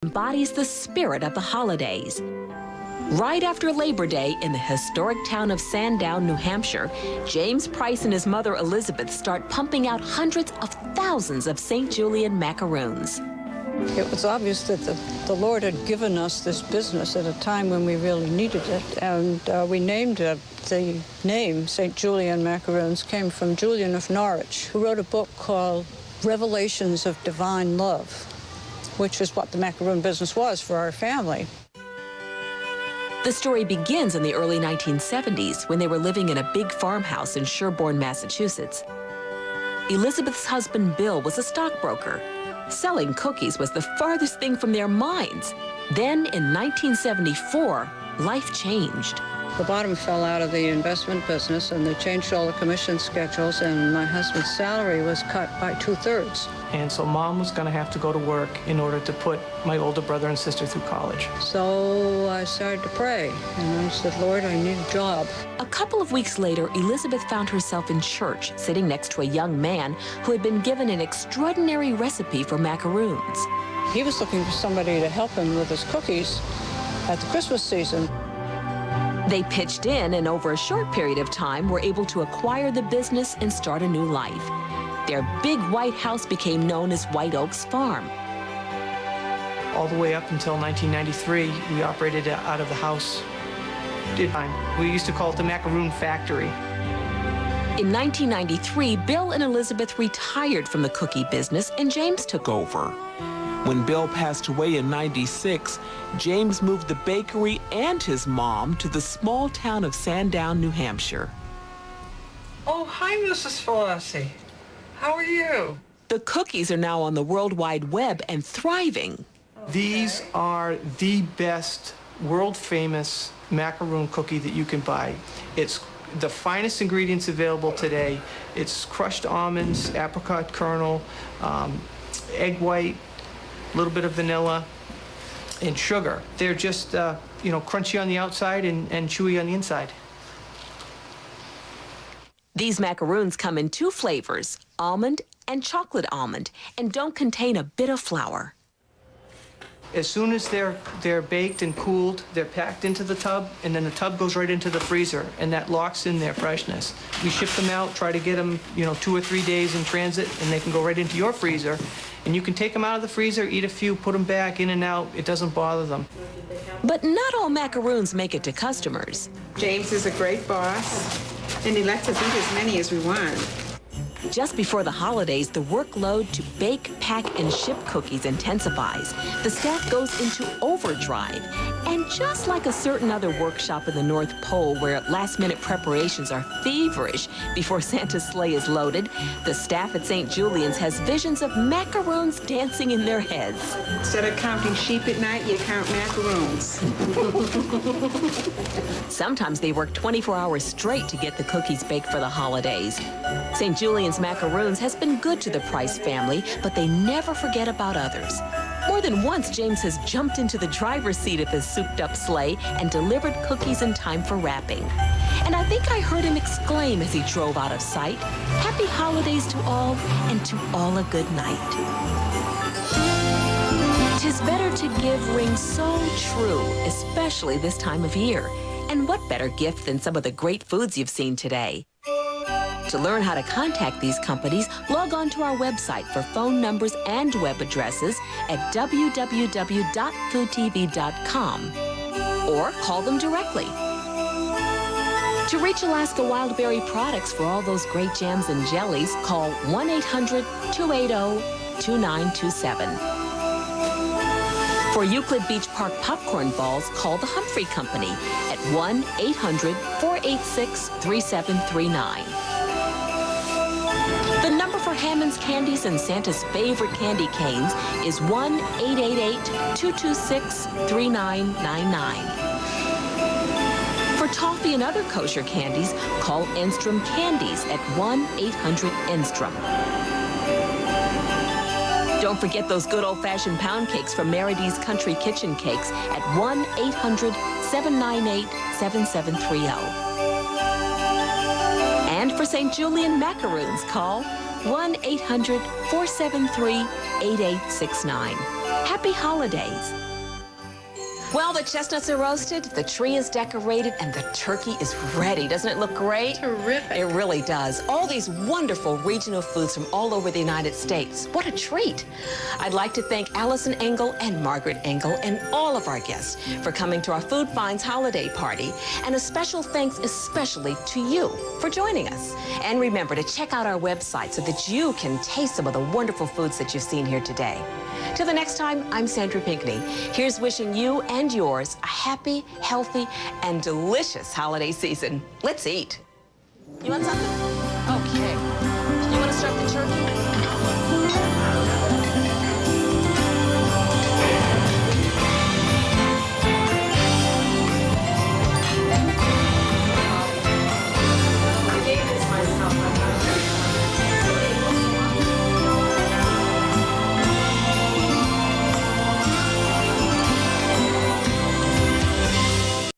embodies the spirit of the holidays. Right after Labor Day in the historic town of Sandown, New Hampshire, James Price and his mother Elizabeth start pumping out hundreds of thousands of St. Julien macaroons. It was obvious that the Lord had given us this business at a time when we really needed it, and we named it. The name St. Julien Macaroons came from Julien of Norwich, who wrote a book called Revelations of Divine Love, which is what the macaroon business was for our family. The story begins in the early 1970s when they were living in a big farmhouse in Sherborne, Massachusetts. Elizabeth's husband, Bill, was a stockbroker. Selling cookies was the farthest thing from their minds. Then, in 1974, life changed. The bottom fell out of the investment business, and they changed all the commission schedules, and my husband's salary was cut by 2/3. And so Mom was going to have to go to work in order to put my older brother and sister through college. So I started to pray, and I said, Lord, I need a job. A couple of weeks later, Elizabeth found herself in church, sitting next to a young man who had been given an extraordinary recipe for macaroons. He was looking for somebody to help him with his cookies at the Christmas season. They pitched in, and over a short period of time, were able to acquire the business and start a new life. Their big white house became known as White Oaks Farm. All the way up until 1993, we operated out of the house. We used to call it the Macaroon Factory. In 1993, Bill and Elizabeth retired from the cookie business, and James took over. When Bill passed away in '96, James moved the bakery and his mom to the small town of Sandown, New Hampshire. Oh, hi, Mrs. Felicity. How are you? The cookies are now on the World Wide Web and thriving. These are the best, world-famous macaroon cookie that you can buy. It's the finest ingredients available today. It's crushed almonds, apricot kernel, egg white, a little bit of vanilla, and sugar. They're just, crunchy on the outside and chewy on the inside. These macaroons come in 2 flavors, almond and chocolate almond, and don't contain a bit of flour. As soon as they're baked and cooled, they're packed into the tub, and then the tub goes right into the freezer, and that locks in their freshness. We ship them out, try to get them, 2 or 3 days in transit, and they can go right into your freezer. And you can take them out of the freezer, eat a few, put them back in and out. It doesn't bother them. But not all macaroons make it to customers. James is a great boss, and he lets us eat as many as we want. Just before the holidays, the workload to bake, pack, and ship cookies intensifies. The staff goes into overdrive. And just like a certain other workshop in the North Pole where last-minute preparations are feverish before Santa's sleigh is loaded, the staff at St. Julien's has visions of macaroons dancing in their heads. Instead of counting sheep at night, you count macaroons. Sometimes they work 24 hours straight to get the cookies baked for the holidays. St. Julien's Macaroons has been good to the Price family, but they never forget about others. More than once, James has jumped into the driver's seat of his souped-up sleigh and delivered cookies in time for wrapping. And I think I heard him exclaim as he drove out of sight, "Happy holidays to all, and to all a good night." "'Tis better to give" rings so true, especially this time of year. And what better gift than some of the great foods you've seen today? To learn how to contact these companies, log on to our website for phone numbers and web addresses at www.foodtv.com or call them directly. To reach Alaska Wildberry Products for all those great jams and jellies, call 1-800-280-2927. For Euclid Beach Park popcorn balls, call the Humphrey Company at 1-800-486-3739. The number for Hammond's Candies and Santa's favorite candy canes is 1-888-226-3999. For toffee and other kosher candies, call Enstrom Candies at 1-800-ENSTROM. Don't forget those good old-fashioned pound cakes from Meridy's Country Kitchen Cakes at 1-800-798-7730. And for St. Julien Macaroons, call 1-800-473-8869. Happy holidays. Well, the chestnuts are roasted, the tree is decorated, and the turkey is ready. Doesn't it look great? Terrific. It really does. All these wonderful regional foods from all over the United States. What a treat. I'd like to thank Allison Engel and Margaret Engel and all of our guests for coming to our Food Finds holiday party. And a special thanks especially to you for joining us. And remember to check out our website so that you can taste some of the wonderful foods that you've seen here today. Till the next time, I'm Sandra Pinckney. Here's wishing you and yours a happy, healthy, and delicious holiday season. Let's eat. You want something? Okay. You want to start the turkey?